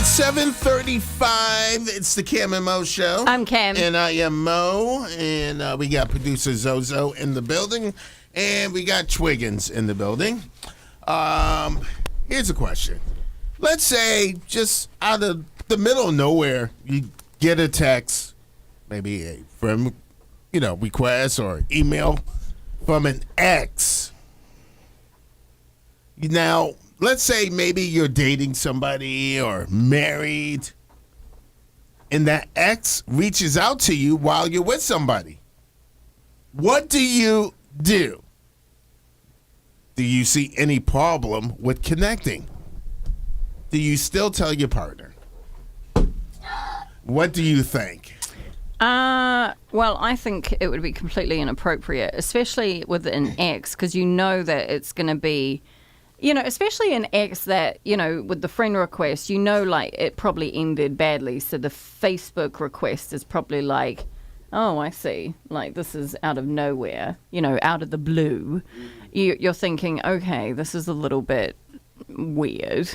7:35. It's the Cam and Mo show. I'm Cam. And I am Mo. And we got producer Zozo in the building. And we got Twiggins in the building. Here's a question. Let's say just out of the middle of nowhere, you get a text, maybe a friend, request or email from an ex. Now, let's say maybe you're dating somebody or married, and that ex reaches out to you while you're with somebody. What do you do? Do you see any problem with connecting? Do you still tell your partner? What do you think? Well, I think it would be completely inappropriate, especially with an ex, because you know that it's going to be, especially an ex that, with the friend request, like it probably ended badly. So the Facebook request is probably like, oh, I see. Like, this is out of nowhere, out of the blue. You're thinking, okay, this is a little bit weird.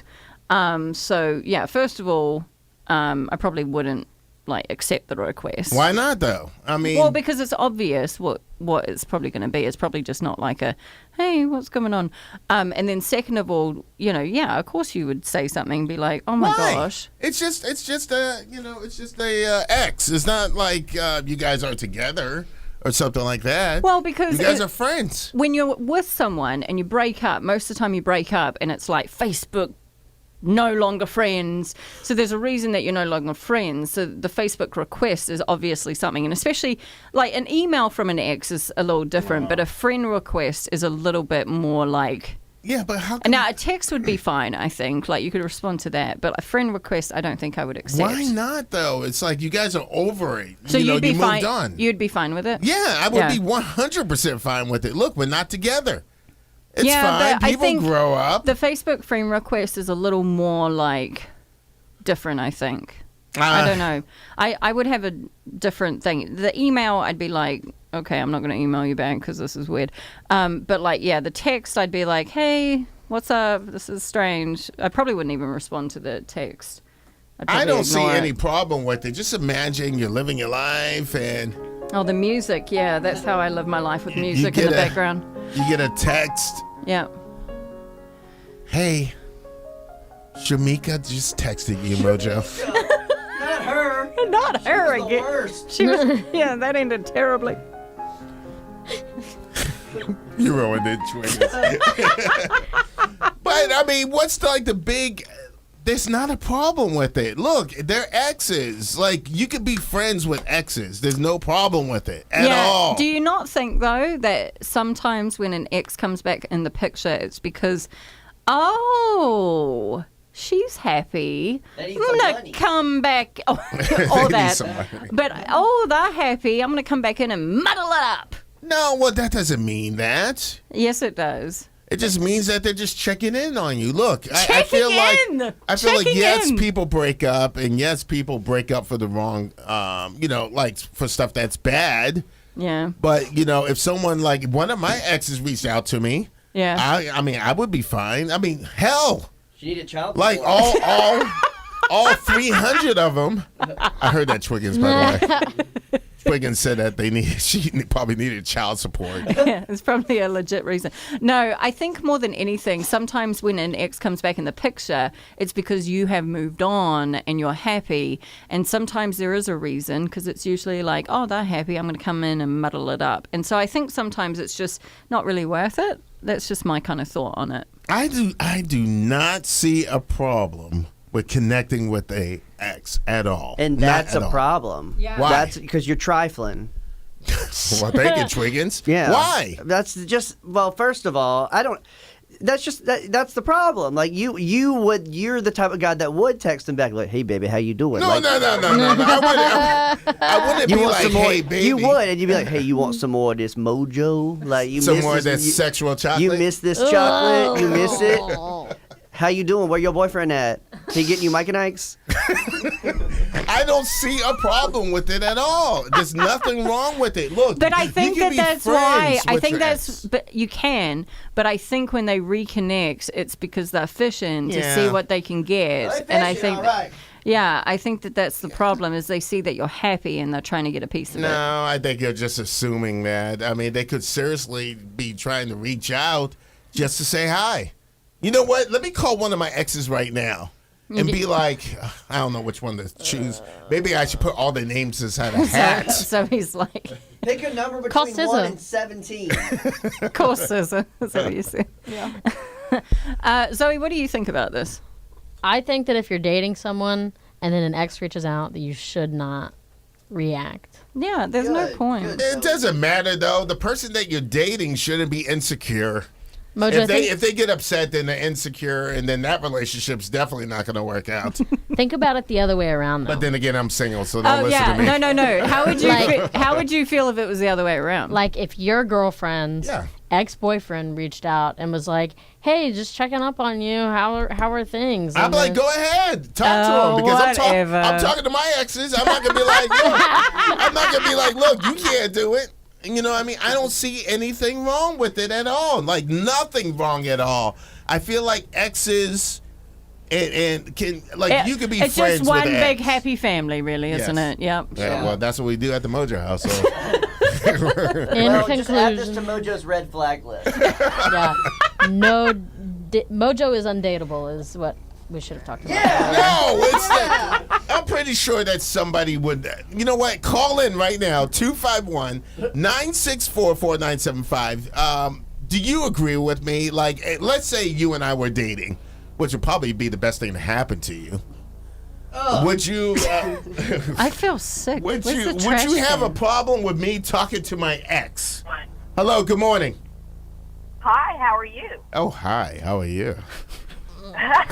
So, yeah, first of all, I probably wouldn't, accept the request. Why not, though? I mean... Well, because it's obvious what it's probably going to be. It's probably just not like a, hey, what's going on? And then second of all, of course you would say something, be like, oh, my gosh. It's just a ex. It's not like you guys are together or something like that. Well, because... You guys are friends. When you're with someone and you break up, most of the time you break up and it's like Facebook, no longer friends. So there's a reason that you're no longer friends. So the Facebook request is obviously something. And especially like an email from an ex is a little different, but a friend request is a little bit more like... Yeah, but how can... Now, a text would be fine, I think. Like, you could respond to that. But a friend request, I don't think I would accept. Why not, though? It's like you guys are over it. So you'd be fine. Moved on. You'd be fine with it? Yeah, I would be 100% fine with it. Look, we're not together. It's fine. But People grow up. The Facebook friend request is a little more, different, I think. I don't know. I would have a different thing. The email, I'd be like, okay, I'm not going to email you back because this is weird. But, the text, I'd be like, hey, what's up? This is strange. I probably wouldn't even respond to the text. I don't see any problem with it. Just imagine you're living your life and... Oh, the music, yeah. That's how I live my life, with music in the background. You get a text. Yeah. Hey, Shamika just texted you, Mojo. Not her. Not her She was again. the worst. She was, that ended terribly. You ruined it, Twiggins. But, I mean, what's the big... There's not a problem with it. Look, they're exes. You could be friends with exes. There's no problem with it at all. Do you not think, though, that sometimes when an ex comes back in the picture, it's because, she's happy. I'm going to come back. All that. But, they're happy. I'm going to come back in and muddle it up. No, well, that doesn't mean that. Yes, it does. It just means that they're just checking in on you. Look, I feel like yes, people break up, and yes, people break up for the wrong, for stuff that's bad. Yeah. But if someone one of my exes reached out to me, yeah, I would be fine. I mean, hell, she needed child support. all 300 of them. I heard that Twiggins, by the way. Twiggins said that she probably needed child support. Yeah, it's probably a legit reason. No, I think more than anything, sometimes when an ex comes back in the picture, it's because you have moved on and you're happy. And sometimes there is a reason, because it's usually like, oh, they're happy, I'm going to come in and muddle it up. And so I think sometimes it's just not really worth it. That's just my kind of thought on it. I do not see a problem with connecting with a ex at all. And that's a problem. Yeah. Why? That's because you're trifling. Well, thank you, Twiggins. Yeah. Why? That's just, first of all, that's the problem. You're the type of guy that would text him back like, hey, baby, how you doing? No. I wouldn't be like, hey, baby. You would, and you'd be like, hey, you want some more of this mojo? Some more of that sexual chocolate? You miss this chocolate? You miss it? How you doing? Where your boyfriend at? He getting you Mike and Ike's? I don't see a problem with it at all. There's nothing wrong with it. Look, But I you think can that be that's why. friends I with think your that's. ex. But you can. But I think when they reconnect, it's because they're fishing to Yeah. see what they can get. And I think. right. Yeah, I think that that's the problem is they see that you're happy and they're trying to get a piece of it. No, I think you're just assuming that. I mean, they could seriously be trying to reach out just to say hi. You know what? Let me call one of my exes right now and be like, I don't know which one to choose. Maybe I should put all the names inside a hat. So he's like, Pick a number Call between SZA. 1 and 17. of course, Susan. That's what you said. Yeah. Zoe, what do you think about this? I think that if you're dating someone and then an ex reaches out, that you should not react. Yeah, there's no Good, point. good. It doesn't matter, though. The person that you're dating shouldn't be insecure. Mojo, If they get upset, then they're insecure, and then that relationship's definitely not going to work out. think about it the other way around, though. But then again, I'm single, so don't Oh listen yeah, to me. no. How would you Like- how would you feel if it was the other way around? Like if your girlfriend's Yeah. ex-boyfriend reached out and was like, "Hey, just checking up on you. How are things?" I'm And like, then- go ahead, talk to Oh, him because whatever. I'm talking to my exes. I'm not gonna be like, look, I'm not gonna be like, look, you can't do it. And you know what I mean? I don't see anything wrong with it at all. Like nothing wrong at all. I feel like exes and can like you could be it's friends just one with an big ex. happy family, really, isn't Yes. it? Yep. Yeah, well, that's what we do at the Mojo house. So. In Well, just add this to conclusion, Mojo's red flag list. yeah, Mojo is undateable, is what we should have talked about. No, it's that. I'm pretty sure that somebody would. You know what? Call in right now, 251-964-4975. Do you agree with me? Like, let's say you and I were dating, which would probably be the best thing to happen to you. Would you? I feel sick. Would Where's you? the Would trash you have a can? problem with me talking to my ex? Hello. Good morning. Hi, how are you? Oh, hi. How are you? I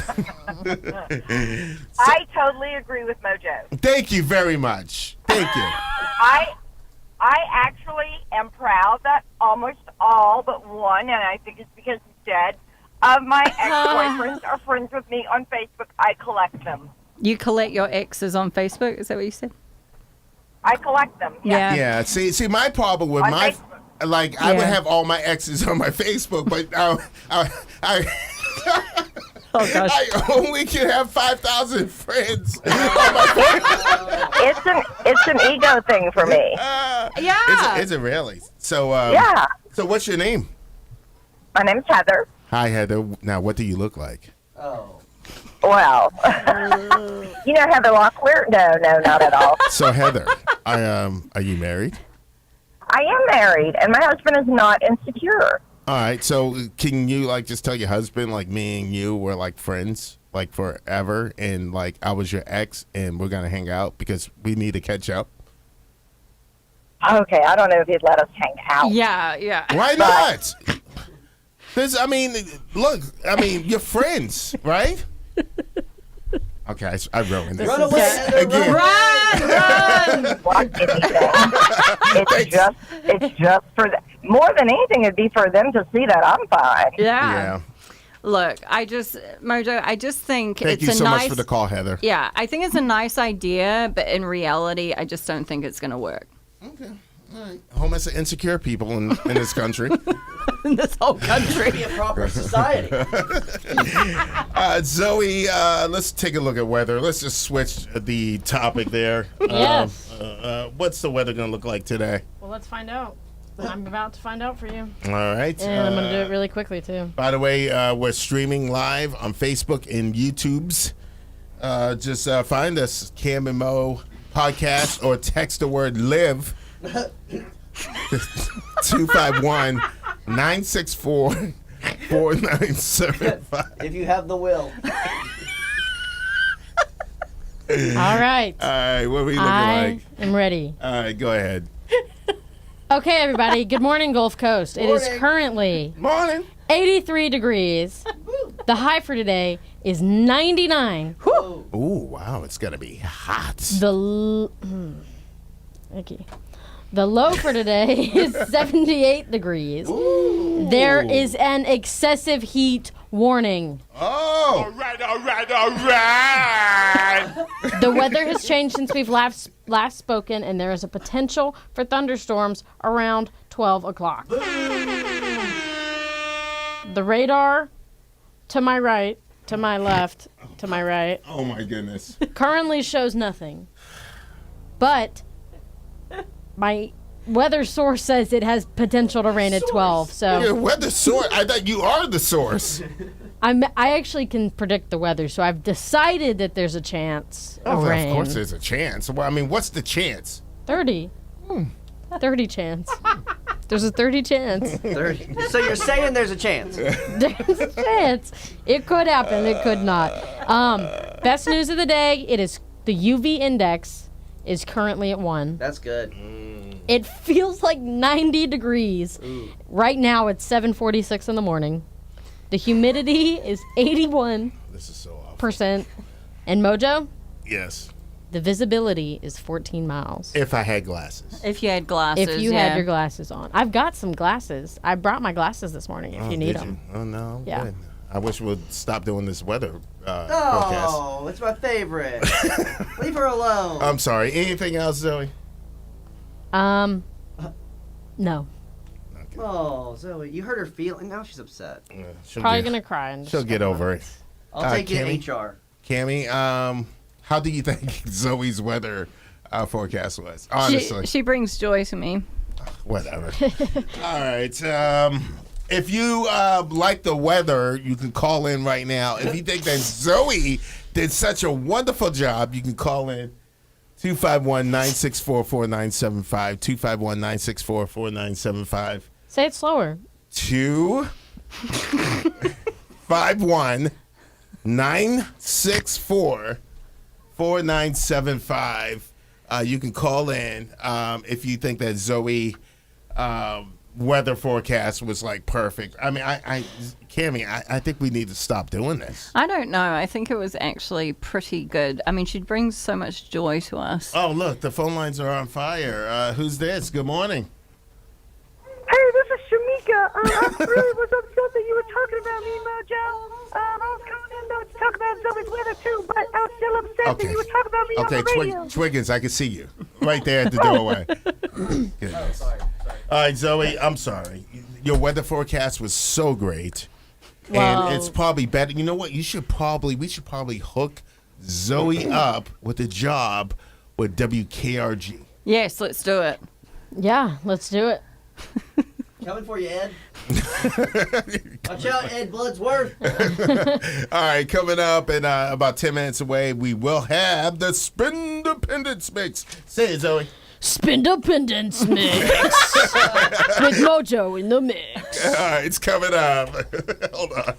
totally agree with Mojo. Thank you very much. Thank you. I actually am proud that almost all but one, and I think it's because he's dead, of my ex-boyfriends are friends with me on Facebook. I collect them. You collect your exes on Facebook? Is that what you said? I collect them. Yes. Yeah. See, my problem with On my, Facebook. like, I would Yeah. have all my exes on my Facebook, but I Oh gosh. I only can have 5,000 friends. It's an ego thing for me. Yeah. Is it really? So, Yeah. So, what's your name? My name's Heather. Hi, Heather. Now, what do you look like? Oh. Well, you know Heather Locklear? No, not at all. So, Heather, are you married? I am married, and my husband is not insecure. All right. So, can you like just tell your husband like me and you were like friends like forever, and like I was your ex, and we're gonna hang out because we need to catch up? Okay, I don't know if he'd let us hang out. Yeah. Why not? I mean, look. I mean, you're friends, right? Okay, I ruined it. Run away, Heather, Again. run. What anything. It's just for more than anything, it'd be for them to see that I'm fine. Yeah. Look, Mojo, I just think Thank it's you a so nice. much for the call, Heather. Yeah, I think it's a nice idea, but in reality, I just don't think it's going to work. Okay. All right. Homeless and insecure people in this country. In this whole country. Be a proper society. Zoe, let's take a look at weather. Let's just switch the topic there. Yes. What's the weather going to look like today? Well, let's find out. I'm about to find out for you, All right. and I'm going to do it really quickly too. By the way, we're streaming live on Facebook and YouTube's. Just find us, Cam and Mo Podcast, or text the word live 251-964-4975. If you have the will. All right, All right, what are we looking I like? am ready. All right, go ahead. Okay, everybody. Good morning, Gulf Coast. It is Morning. currently Morning. 83 degrees. The high for today is 99. Ooh, wow, it's going to be hot. Okay. The low for today is 78 degrees. There is an excessive heat warning. Oh, All right. The weather has changed since we've last spoken, and there is a potential for thunderstorms around 12 o'clock. The radar to my right, to my left, to my right, oh my goodness. currently shows nothing. But my weather source says it has potential to rain at 12. Your So weather source. I thought you are the source. I actually can predict the weather, so I've decided that there's a chance of rain. Of course there's a chance. Well, I mean, what's the chance? 30. 30 chance. There's a 30 chance. 30. So you're saying there's a chance? There's a chance. It could happen. It could not. Best news of the day, it is the UV index is currently at 1. That's good. It feels like 90 degrees. Right now it's 7:46 in the morning. The humidity is 81%. This is so awful. And Mojo, Yes. the visibility is 14 miles. If I had glasses. If you had glasses, If you had your glasses on. I've got some glasses. I brought my glasses this morning if you need Did them. Oh, no. Yeah. Good. I wish we'd stop doing this weather forecast. Oh, it's my favorite. Leave her alone. I'm sorry. Anything else, Zoe? No. Oh, Zoe, you hurt her feeling. Now she's upset. She'll Probably get, going to cry. And she'll get over it. I'll take you Kimmy? to HR. Cammy, how do you think Zoe's weather forecast was? Honestly. she brings joy to me. Whatever. All right. If you like the weather, you can call in right now. If you think that Zoe did such a wonderful job, you can call in 251-964-4975. 251-964-4975. Say it slower. 251-964-4975. You can call in if you think that Zoe weather forecast was like perfect. I mean, Cammy, I think we need to stop doing this. I don't know. I think it was actually pretty good. I mean, she brings so much joy to us. Oh, look, the phone lines are on fire. Who's this? Good morning. Hey, this is Shamika. I really was upset that you were talking about me, Mojo. I was calling in to talk about Zoe's weather too, but I was still upset that you were talking about me on the radio. Twiggins, I can see you right there at the doorway. Goodness. All right, Zoe, I'm sorry. Your weather forecast was so great. Wow. And it's probably better. You know what? We should probably hook Zoe up with a job with WKRG. Yes, let's do it. Yeah, let's do it. Coming for you, Ed. Watch out, Ed Bloodsworth. All right, coming up in about 10 minutes away, we will have the Spindependence Mix. Say it, Zoe. Spindependence Mix with Mojo in the mix. All right, it's coming up. Hold on.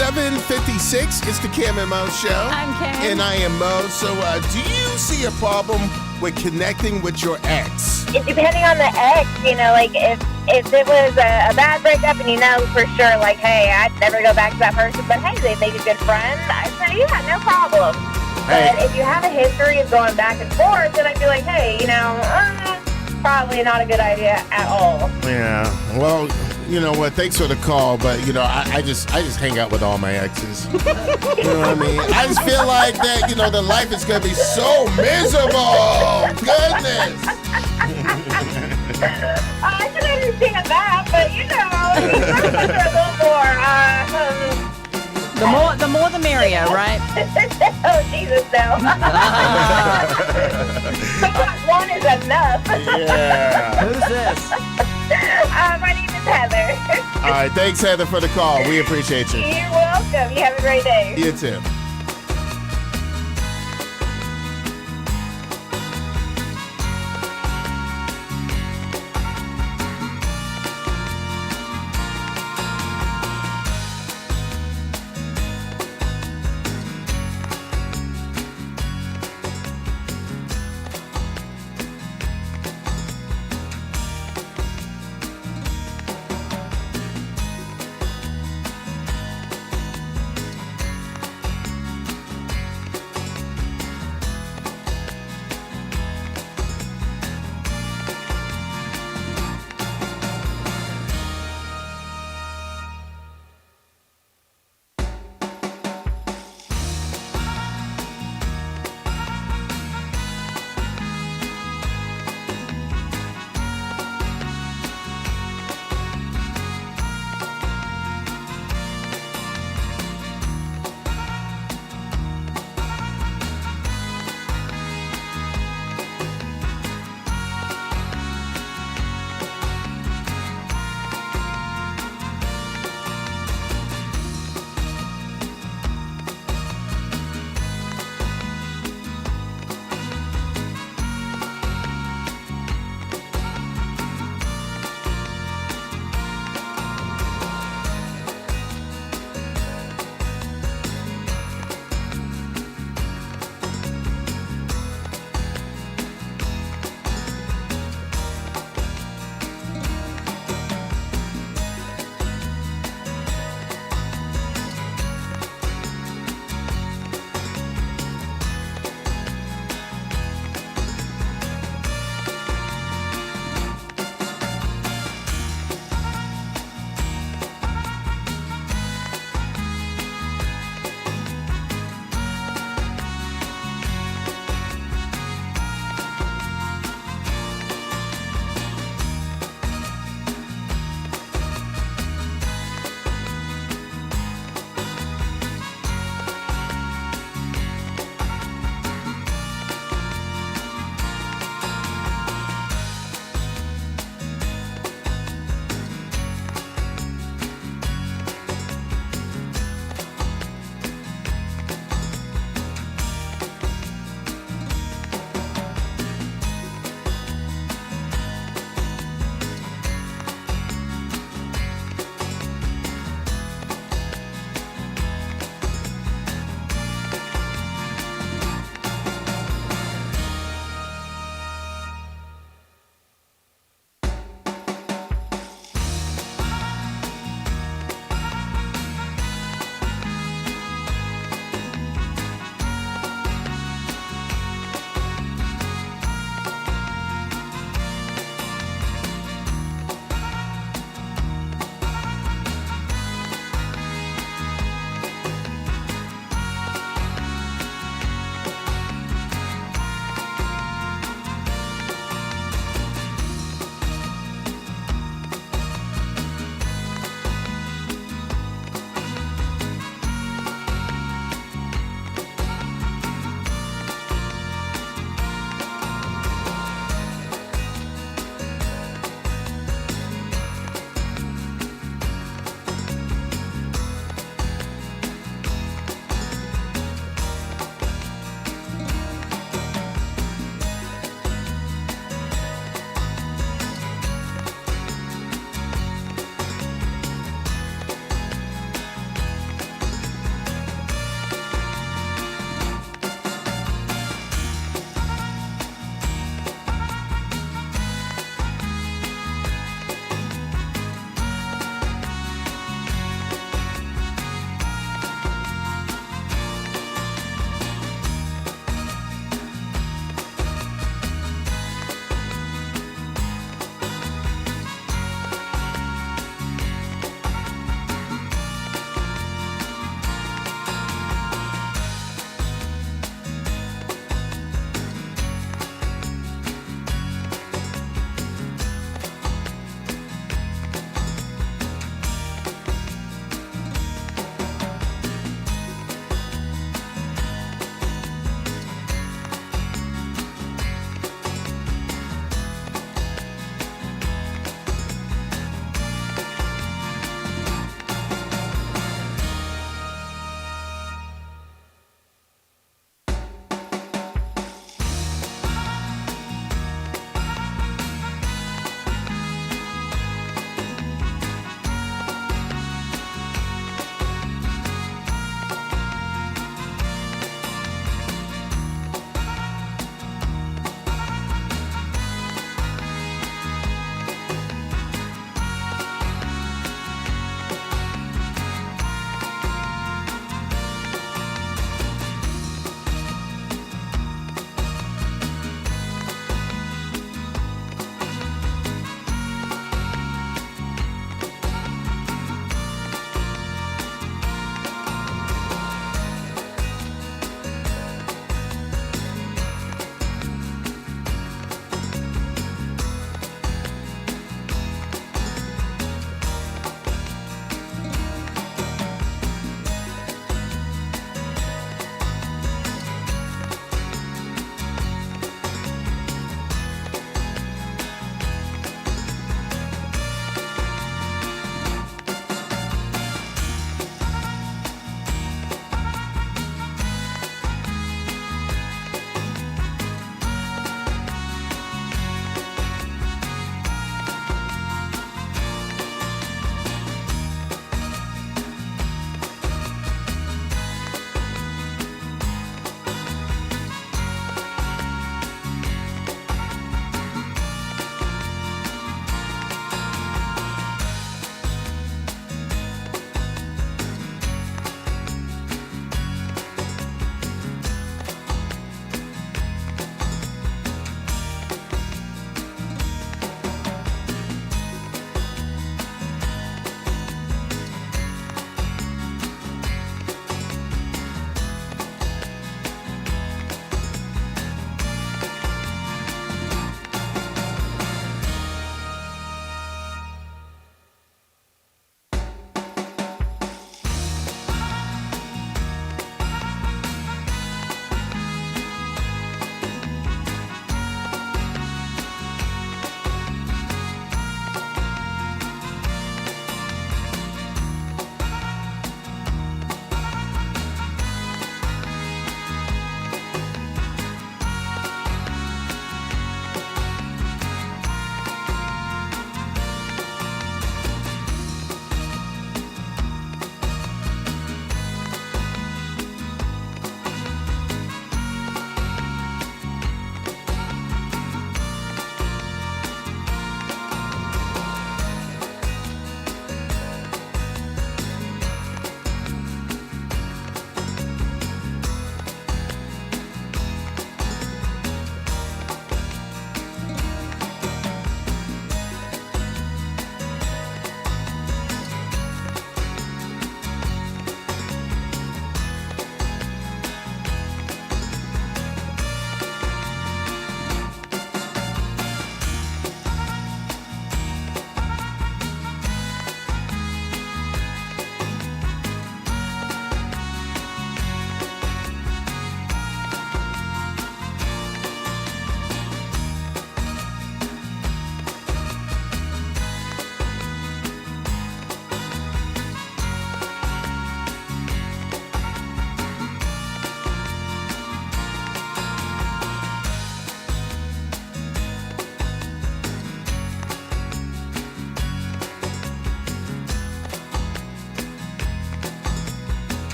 7:56. It's the Cam and Mo Show. I'm Cam. And I am Mo. So, do you see a problem with connecting with your ex? Depending on the ex, like if it was a bad breakup and you know for sure, like, hey, I'd never go back to that person, but hey, they make a good friend, I'd say, yeah, no problem. Hey. But if you have a history of going back and forth, then I'd be like, hey, probably not a good idea at all. Yeah. Well, you know what? Thanks for the call, but I just hang out with all my exes. You know what I mean? I just feel like that. The life is gonna be so miserable. Goodness. I can understand that, but you are a little more. The more the merrier, right? Oh Jesus, no! One is enough. Yeah. Who's this? My name is Heather. All right. Thanks, Heather, for the call. We appreciate you. You're welcome. You have a great day. You too.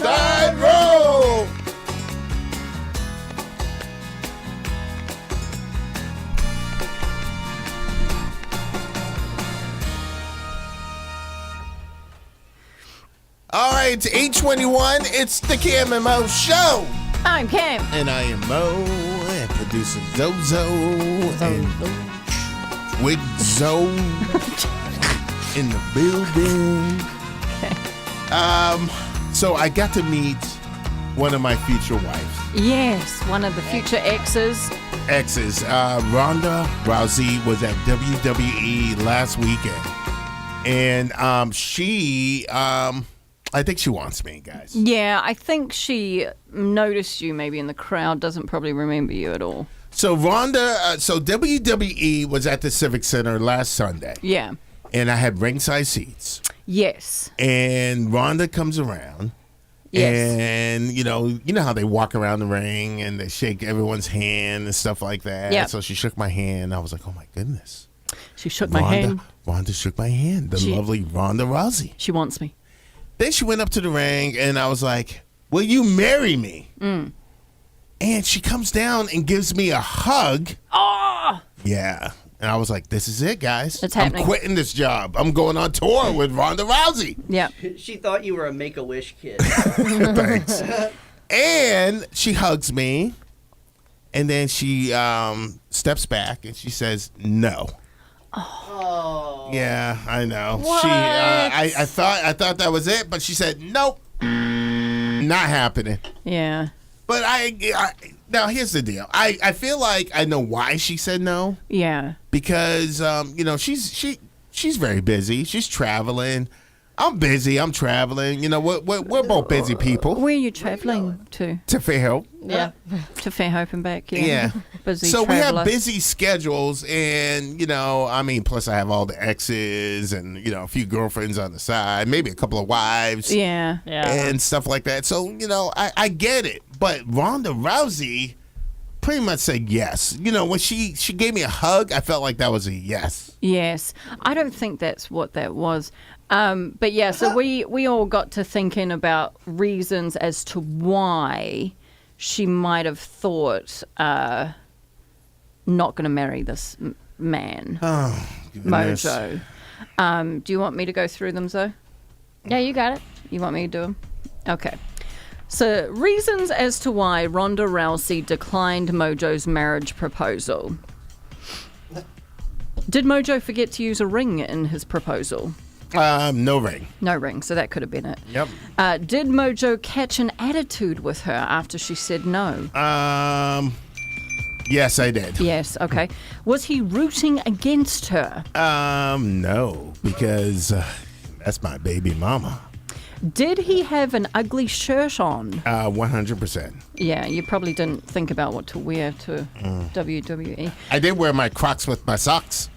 Side roll. All right, it's 8:21. It's the Cam and Mo Show. I'm Cam. And I am Mo, and producer Zozo, and Twig Zo in the building. So I got to meet one of my future wives. Yes, one of the future exes. Ronda Rousey was at WWE last weekend, and she, I think she wants me, guys. Yeah, I think she noticed you maybe in the crowd, doesn't probably remember you at all. So Ronda, so WWE was at the Civic Center last Sunday. Yeah. And I had ringside seats. Yes. And Ronda comes around. Yes. And you know how they walk around the ring and they shake everyone's hand and stuff like that. Yeah. So she shook my hand. I was like, oh my goodness. She shook my hand. Ronda shook my hand. The lovely Ronda Rousey. She wants me. Then she went up to the ring and I was like, will you marry me? Mm. And she comes down and gives me a hug. Oh! Yeah. And I was like, this is it, guys. It's happening. I'm quitting this job. I'm going on tour with Ronda Rousey. Yeah. She thought you were a Make-A-Wish kid. Thanks. And she hugs me. And then she steps back and she says, no. Oh. Yeah, I know. What? She, I thought that was it, but she said, nope, not happening. Yeah. But now here's the deal. I feel like I know why she said no. Yeah. Because she's very busy. She's traveling. I'm busy. I'm traveling. We're both busy people. Where are you travelling to? To Fairhope. Yeah. To Fairhope and back, yeah. Yeah. Busy So traveller. we have busy schedules, and plus I have all the exes and a few girlfriends on the side, maybe a couple of wives. Yeah. Yeah. And stuff like that. So, I get it. But Ronda Rousey pretty much said yes. When she gave me a hug, I felt like that was a yes. Yes. I don't think that's what that was. But yeah, so we all got to thinking about reasons as to why she might have thought not going to marry this man, Oh, goodness. Mojo. Do you want me to go through them, Zoe? Yeah, you got it. You want me to do them? Okay. So, reasons as to why Ronda Rousey declined Mojo's marriage proposal. Did Mojo forget to use a ring in his proposal? No ring. No ring, so that could have been it. Yep. Did Mojo catch an attitude with her after she said no? Yes, I did. Yes, okay. Was he rooting against her? No, because that's my baby mama. Did he have an ugly shirt on? 100%. Yeah, you probably didn't think about what to wear to WWE. I did wear my Crocs with my socks.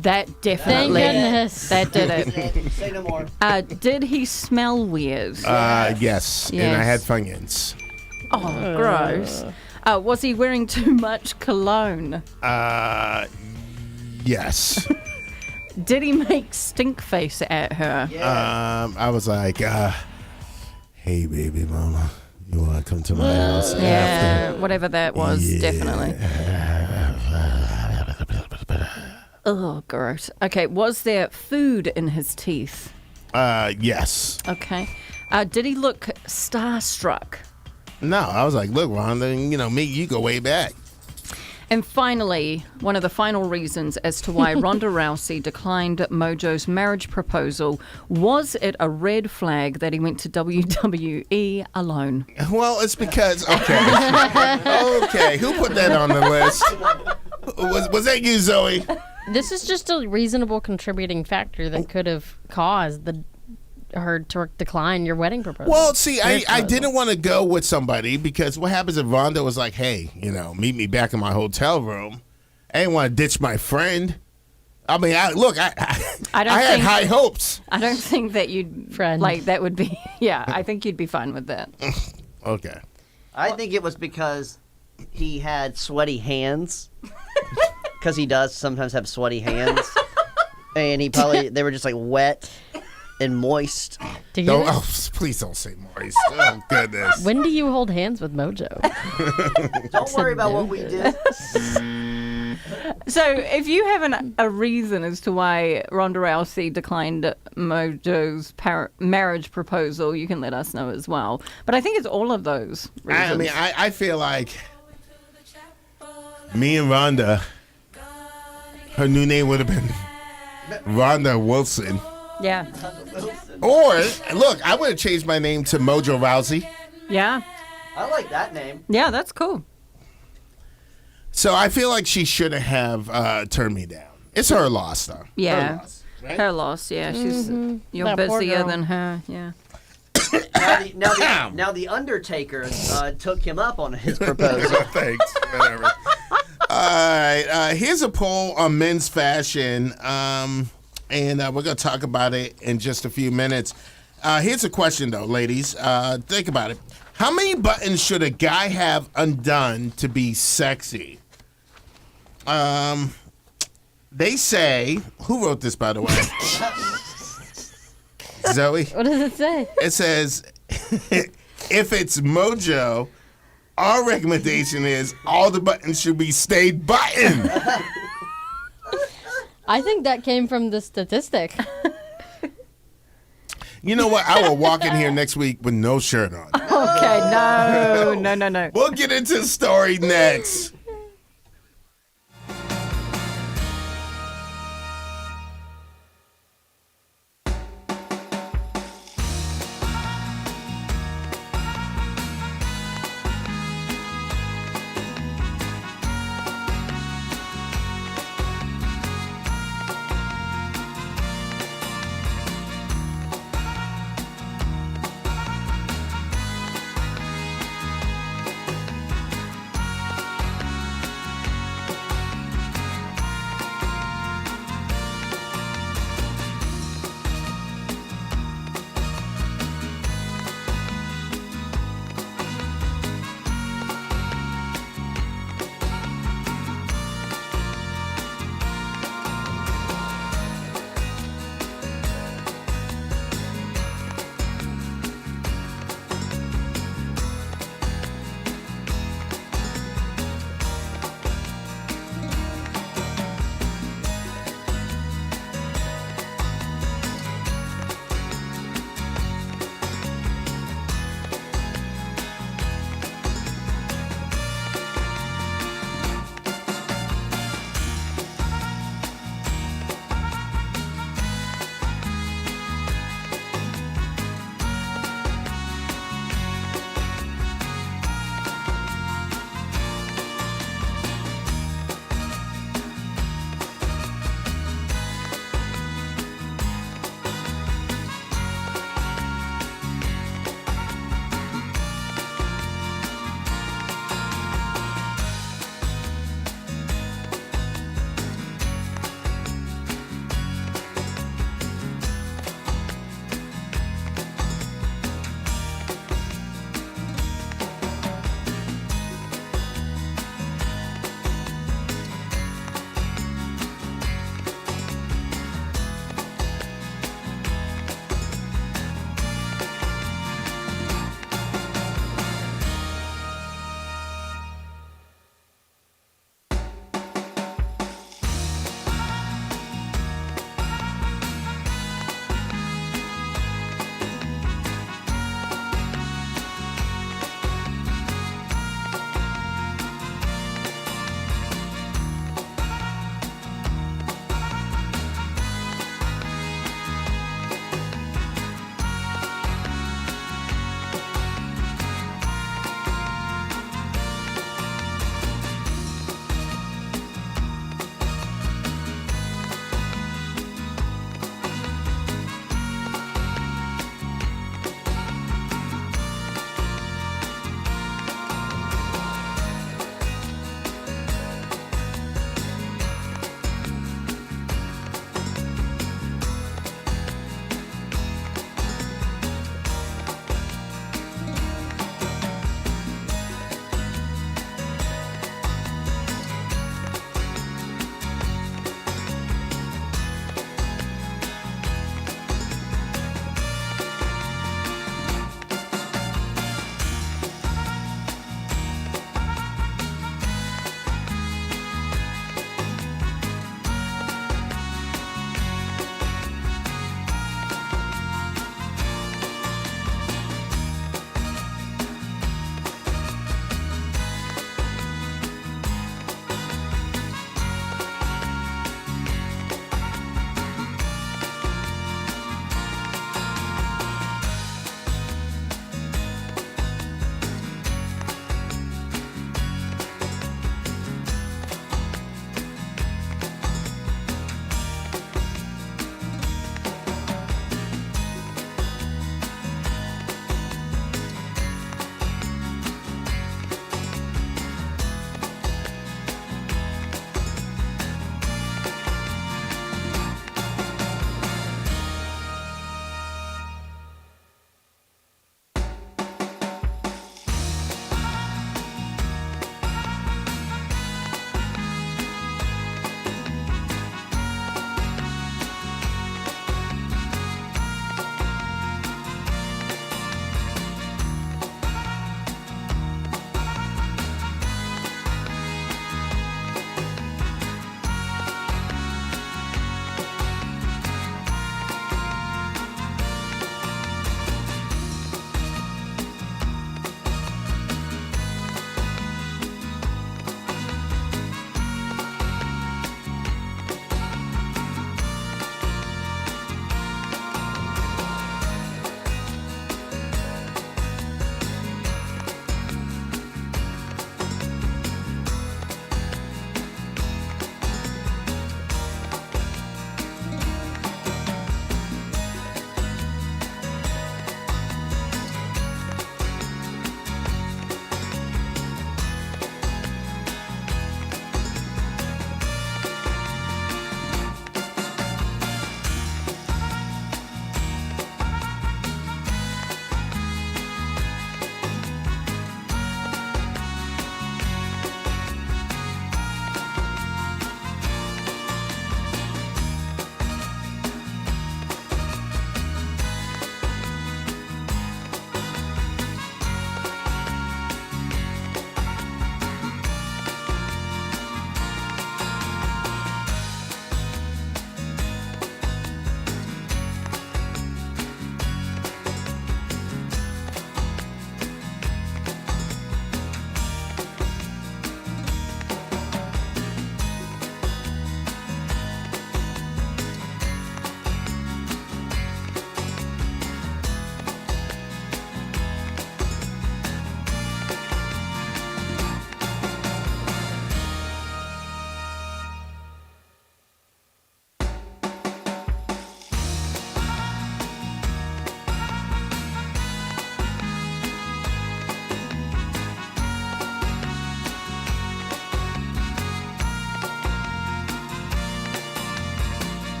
That definitely. Thank goodness. That did it. Say no more. Did he smell weird? Yes. And I had Yes. Funyuns. Oh, gross. Was he wearing too much cologne? Yes. Did he make stink face at her? I was like, hey, baby mama, you want to come to my house Yeah, whatever that was, definitely. Oh, gross. Okay, was there food in his teeth? Yes. Okay. Did he look starstruck? No, I was like, look, Rhonda, me, you go way back. And finally, one of the final reasons as to why Ronda Rousey declined Mojo's marriage proposal, was it a red flag that he went to WWE alone? Well, it's because, okay, who put that on the list? Was that you, Zoe? This is just a reasonable contributing factor that could have caused her to decline your wedding proposal. Well, see, I didn't want to go with somebody because what happens if Rhonda was like, hey, meet me back in my hotel room. I didn't want to ditch my friend. I mean, I had high hopes. I don't think that you'd, that would be, I think you'd be fine with that. Okay. I think it was because he had sweaty hands. Because he does sometimes have sweaty hands. And they were just like wet. and moist. Don't, please don't say moist. Oh, goodness. When do you hold hands with Mojo? Don't worry about what we do. So, if you have a reason as to why Ronda Rousey declined Mojo's marriage proposal, you can let us know as well. But I think it's all of those reasons. I mean, I feel like me and Rhonda, her new name would have been Rhonda Wilson. Yeah. Or, look, I would have changed my name to Mojo Rousey. Yeah. I like that name. Yeah, that's cool. So I feel like she shouldn't have turned me down. It's her loss, though. Yeah. Her loss, right? Her loss, yeah. She's You're That poor busier girl. than her, yeah. Now the Undertaker took him up on his proposal. Thanks. Whatever. All right. Here's a poll on men's fashion, and we're going to talk about it in just a few minutes. Here's a question, though, ladies. Think about it. How many buttons should a guy have undone to be sexy? They say, who wrote this, by the way? Zoe? What does it say? It says, if it's Mojo, our recommendation is all the buttons should be stayed buttoned. I think that came from the statistic. You know what? I will walk in here next week with no shirt on. Okay, no. We'll get into the story next.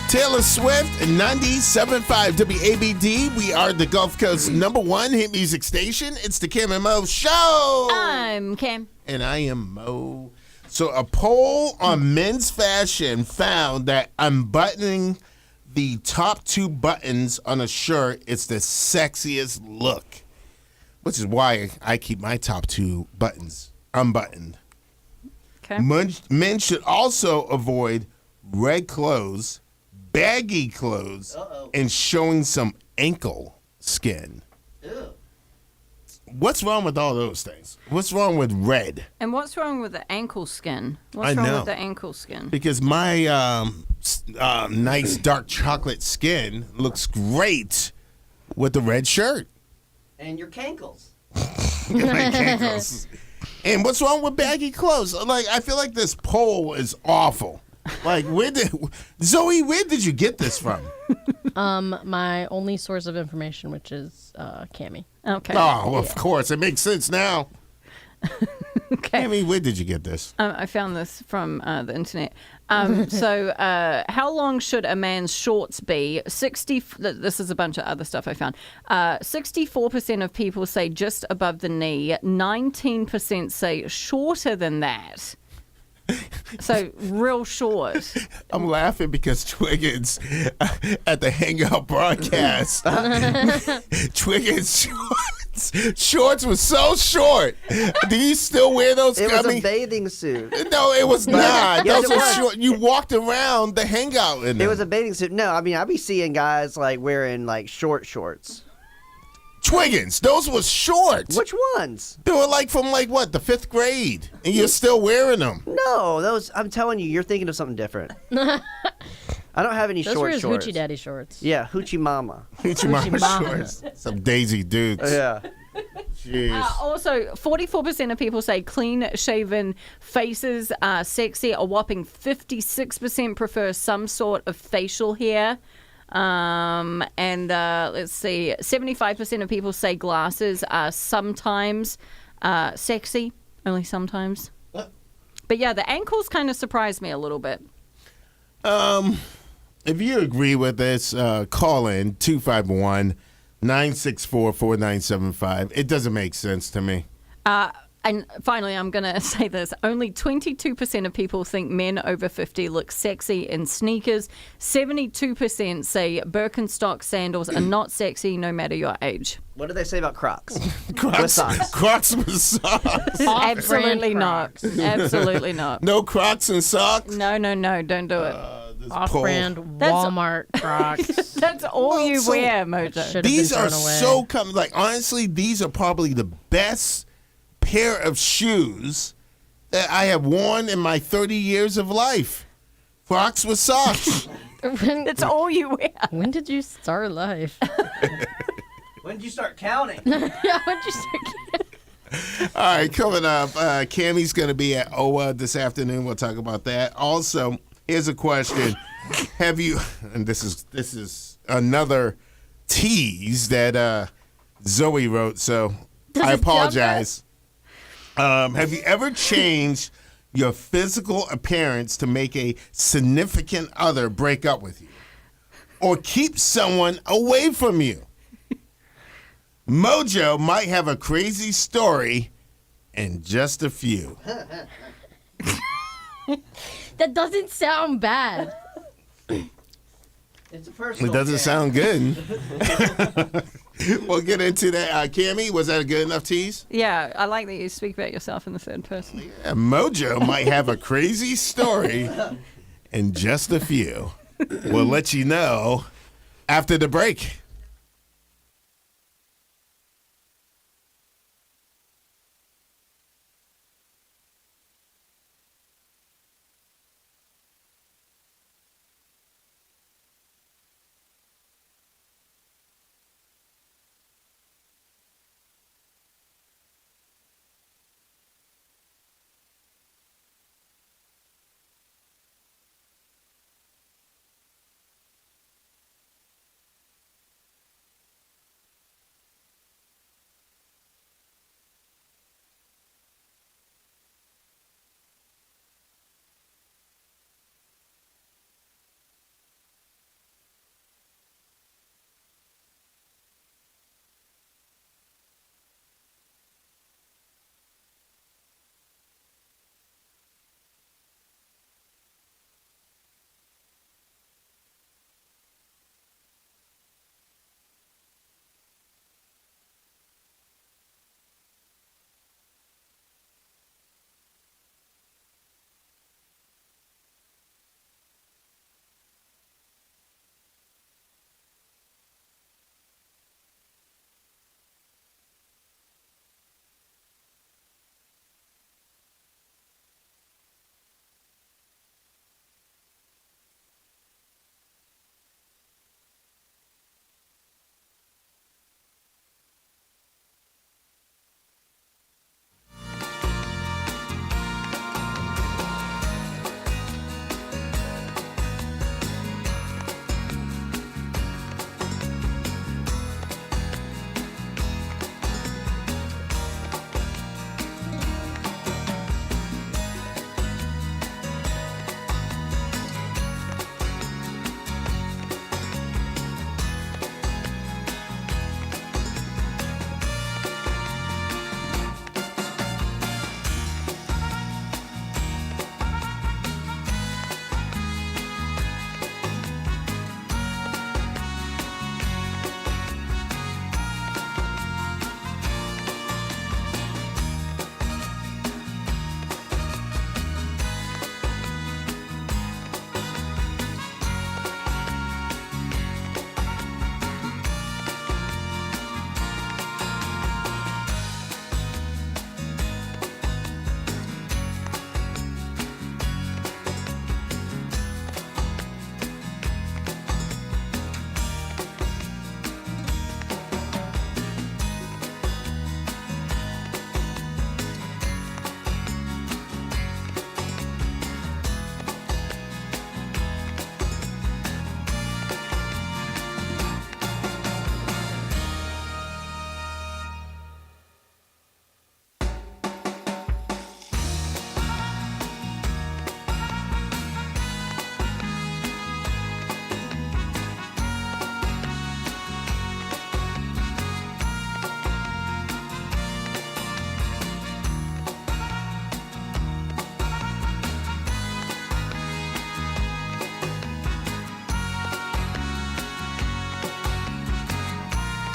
Taylor Swift and 97.5 WABD. We are the Gulf Coast #1 hit music station. It's the Cam and Mo Show. I'm Cam. And I am Mo. So a poll on men's fashion found that unbuttoning the top 2 buttons on a shirt is the sexiest look, which is why I keep my top 2 buttons unbuttoned. Okay. Men should also avoid red clothes, baggy clothes, and showing some ankle skin. Ew. What's wrong with all those things? What's wrong with red? And what's wrong with the ankle skin? What's I wrong know. with the ankle skin? Because my nice dark chocolate skin looks great with the red shirt. And your cankles. My ankles. And what's wrong with baggy clothes? Like, I feel like this poll is awful. Like, Zoe, where did you get this from? My only source of information, which is Cammy. Okay. Oh, well, of course. It makes sense now. Okay. Amy, where did you get this? I found this from the internet. So, how long should a man's shorts be? This is a bunch of other stuff I found. 64% of people say just above the knee. 19% say shorter than that. So, real short. I'm laughing because Twiggins at the Hangout broadcast, Twiggins shorts was so short. Do you still wear those? It was a bathing suit. No, it was not. Yes, Those it were was. short. You walked around the Hangout in them. It was a bathing suit. No, I mean, I be seeing guys like wearing like short shorts. Twiggins. Those was shorts. Which ones? They were like from like what, the 5th grade, and you're still wearing them. No, those. I'm telling you, you're thinking of something different. I don't have any Those short were his shorts. Hoochie Daddy shorts. Yeah, hoochie mama. Hoochie Mama Mama. shorts. Some Daisy dudes. Yeah. Jeez. Also, 44% of people say clean-shaven faces are sexy. A whopping 56% prefer some sort of facial hair. And let's see, 75% of people say glasses are sometimes sexy, only sometimes. But yeah, the ankles kind of surprised me a little bit. If you agree with this, call in 251-964-4975. It doesn't make sense to me. And finally, I'm going to say this. Only 22% of people think men over 50 look sexy in sneakers. 72% say Birkenstock sandals are not sexy no matter your age. What do they say about Crocs? Crocs, With socks. Crocs with socks. Absolutely Crocs. not. Absolutely not. No Crocs and socks? No, don't do it. This Off-brand That's- Walmart Crocs. That's all Well, you so- wear, Mojo. Should have These been are thrown away. so like honestly, these are probably the best pair of shoes that I have worn in my 30 years of life. Crocs with socks. That's all you wear. When did you start life? When did you start counting? Yeah, when did you start? All right, coming up, Cammy's going to be at OWA this afternoon. We'll talk about that. Also, here's a question: have you? And this is another tease that Zoe wrote. So I apologize. Have you ever changed your physical appearance to make a significant other break up with you, or keep someone away from you? Mojo might have a crazy story in just a few. That doesn't sound bad. It's a personal. It doesn't game. sound good. We'll get into that. Cammy, was that a good enough tease? Yeah, I like that you speak about yourself in the third person. Yeah, Mojo might have a crazy story in just a few. We'll let you know after the break.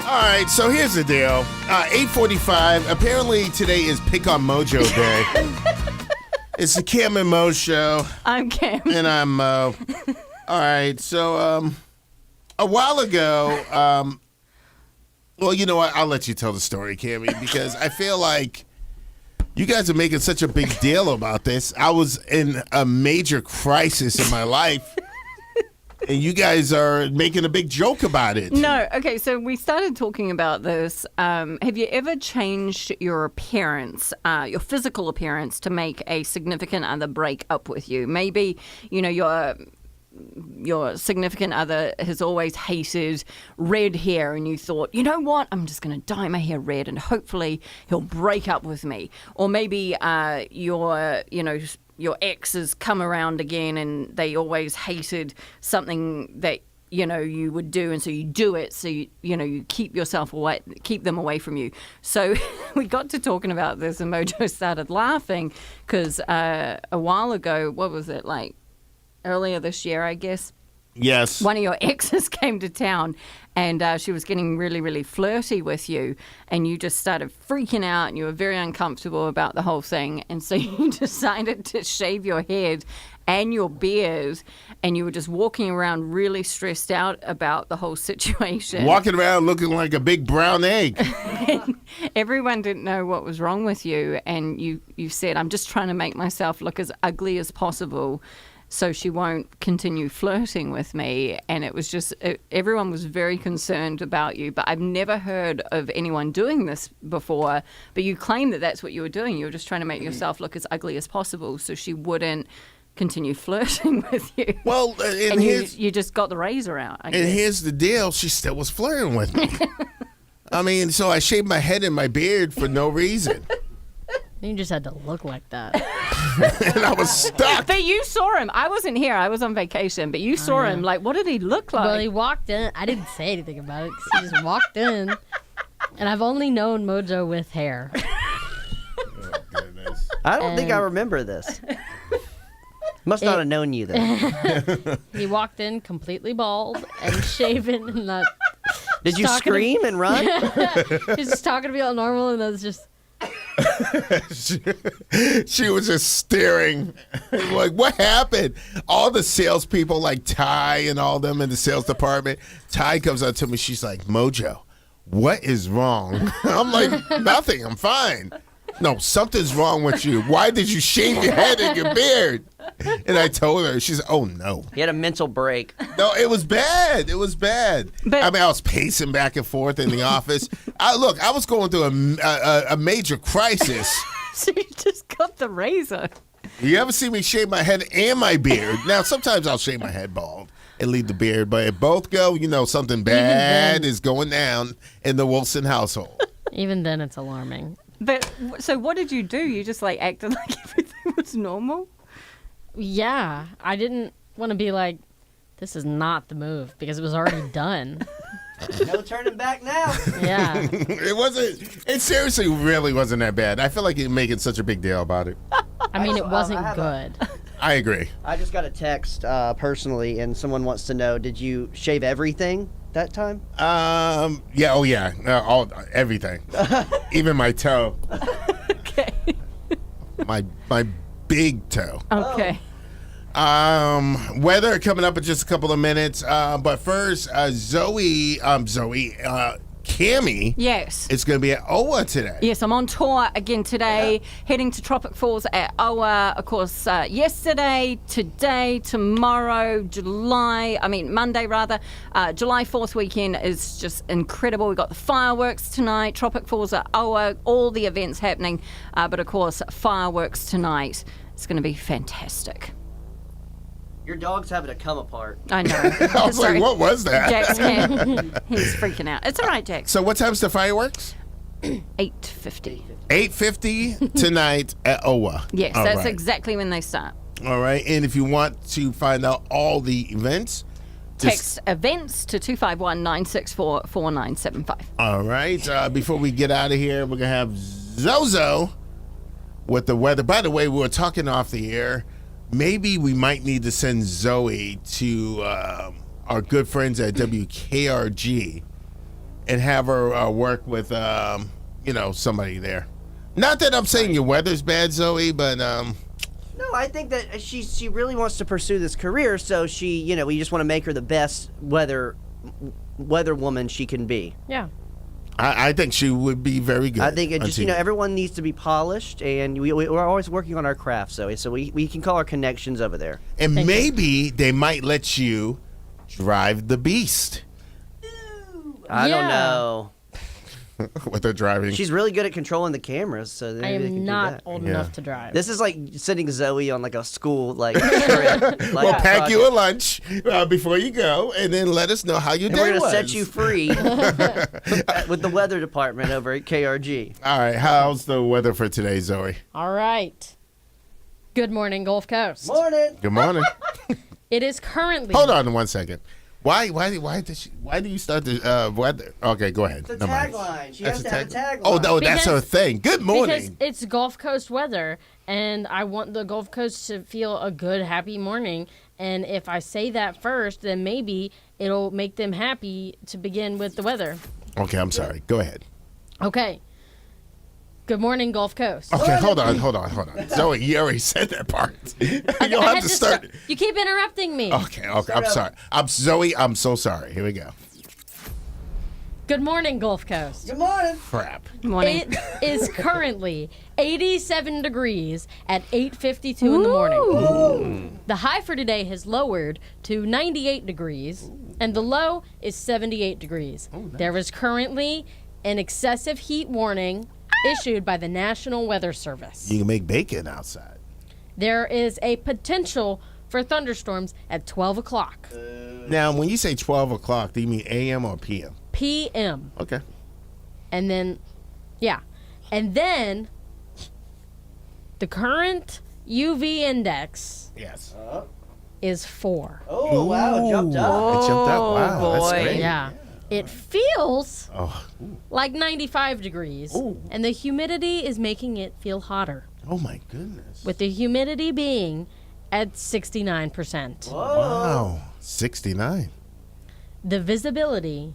All right, so here's the deal. 8:45. Apparently today is Pick on Mojo Day. It's the Cam and Mo show, I'm Cam. and I'm Mo. All right, so a while ago, well, you know what? I'll let you tell the story, Cammy, because I feel like you guys are making such a big deal about this. I was in a major crisis in my life. And you guys are making a big joke about it. No, okay, so we started talking about this. Have you ever changed your appearance, your physical appearance, to make a significant other break up with you? Maybe, you know, your significant other has always hated red hair, and you thought, you know what, I'm just going to dye my hair red and hopefully he'll break up with me. Or maybe your exes come around again and they always hated something that you would do, and so you do it, so you keep them away from you. So we got to talking about this, and Mojo started laughing because a while ago, what was it, like earlier this year, I guess? Yes. One of your exes came to town, and she was getting really, really flirty with you, and you just started freaking out, and you were very uncomfortable about the whole thing, and so you decided to shave your head and your beard, and you were just walking around really stressed out about the whole situation. Walking around looking like a big brown egg. Everyone didn't know what was wrong with you, and you said, I'm just trying to make myself look as ugly as possible so she won't continue flirting with me. And it was just, everyone was very concerned about you. But I've never heard of anyone doing this before. But you claim that that's what you were doing. You were just trying to make yourself look as ugly as possible so she wouldn't continue flirting with you. Well, and you just got the razor out, I guess. And here's the deal. She still was flirting with me. I mean, so I shaved my head and my beard for no reason. You just had to look like that. And I was stuck. But you saw him. I wasn't here. I was on vacation. But you saw him. Like, what did he look like? Well, he walked in. I didn't say anything about it 'cause he just walked in. And I've only known Mojo with hair. Oh, goodness. I don't think I remember this. Must not have known you then. He walked in completely bald and shaven and not. Did you scream and run? He's just talking to me all normal, and that's just. She was just staring. Like, what happened? All the salespeople, like Ty and all them in the sales department, Ty comes up to me. She's like, Mojo, what is wrong? I'm like, nothing. I'm fine. No, something's wrong with you. Why did you shave your head and your beard? And I told her. She's, oh, no. He had a mental break. No, it was bad. It was bad. But- I mean, I was pacing back and forth in the office. I was going through a major crisis. So you just got the razor. You ever see me shave my head and my beard? Now, sometimes I'll shave my head bald and leave the beard, but if both go, something bad is going down in the Wilson household. Even then, it's alarming. But so what did you do? You just like acted like everything was normal? Yeah, I didn't want to be like, this is not the move because it was already done. No turning back now. Yeah. It seriously really wasn't that bad. I feel like you're making such a big deal about it. I mean, it wasn't I have good. I agree. I just got a text personally, and someone wants to know, did you shave everything that time? Yeah, oh yeah. Everything. Even my toe. Okay. My big toe. Okay. Weather coming up in just a couple of minutes. But first, Cammy. Yes. It's going to be at OWA today. Yes, I'm on tour again today, heading to Tropic Falls at OWA. Of course, yesterday, today, tomorrow, Monday rather. July 4th weekend is just incredible. We've got the fireworks tonight, Tropic Falls at OWA, all the events happening. But of course, fireworks tonight. It's going to be fantastic. Your dog's having to come apart. I know. I was like, what was that? Jack's he's freaking out. It's all right, Jack. So what time's the fireworks? 8:50. 8:50 tonight at OWA. Yes, All that's right. exactly when they start. All right. And if you want to find out all the events, Text events to 251-964-4975. All right. Before we get out of here, we're going to have Zozo with the weather. By the way, we were talking off the air. Maybe we might need to send Zoe to our good friends at WKRG and have her work with somebody there. Not that I'm saying your weather's bad, Zoe, but No, I think that she really wants to pursue this career, so we just want to make her the best weather woman she can be. Yeah. I think she would be very good. I think it on just TV. everyone needs to be polished, and we're always working on our craft, so we can call our connections over there. And maybe they might let you drive the beast I don't Yeah. know. with her driving. She's really good at controlling the cameras, so I maybe they can am do not that. old Yeah. enough to drive. This is like sending Zoe on like a school trip. Like We'll a pack you a project. lunch before you go, and then let us know how your And day we're gonna was. set you free with the weather department over at KRG. All right, how's the weather for today, Zoe? All right. Good morning, Gulf Coast. Morning. Good morning. It is currently. Hold on 1 second. Why do you start the weather? Okay, go ahead. The Never mind. tagline. She That's has to have a tagline. Oh, no, that's her Because- thing. Good Because morning. it's Gulf Coast weather, and I want the Gulf Coast to feel a good, happy morning. And if I say that first, then maybe it'll make them happy to begin with the weather. Okay, I'm sorry. Go ahead. Okay. Good morning, Gulf Coast. Okay, hold on. Zoe, you already said that part. You I don't had have to start. You keep interrupting me. Okay, I'm sorry. Zoe, I'm so sorry. Here we go. Good morning, Gulf Coast. Good morning. Crap. Morning. It is currently 87 degrees at 8:52 in the morning. The high for today has lowered to 98 degrees, and the low is 78 degrees. There is currently an excessive heat warning issued by the National Weather Service. You can make bacon outside. There is a potential for thunderstorms at 12 o'clock Now, when you say 12 o'clock, do you mean AM or PM? p.m. Okay. And then, yeah. And then, the current UV index Yes. is 4. Oh, wow. Jumped up. It jumped up. Wow, that's boy. great. Yeah. It feels Oh, like 95 degrees, and the humidity is making it feel hotter, oh my goodness. with the humidity being at 69%. Wow. 69. The visibility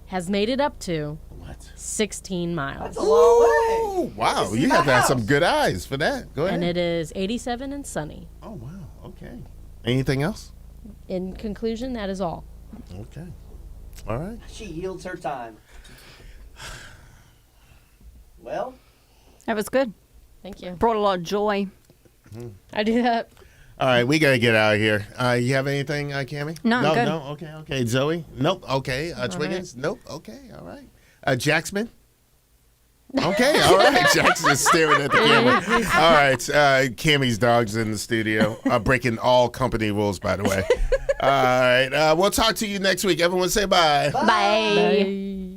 has made it up to What? 16 miles. That's a long way. Oh, wow. see You my have to have some house. good eyes for that. Go ahead. And it is 87 and sunny. Oh, wow. Okay. Anything else? In conclusion, that is all. Okay. All right. She yields her time. Well, That was good. Thank you. Brought a lot of joy. I do that. All right, we gotta get out of here. You have anything, Cammie? No, I'm good. No. Okay. Zoe? Nope. Okay. Twiggins? Nope. Okay. All right. Jacksman? Okay. All right. Jackson is staring at the camera. All right. Cammie's dog's in the studio, breaking all company rules, by the way. All right. We'll talk to you next week. Everyone say bye. Bye. Bye.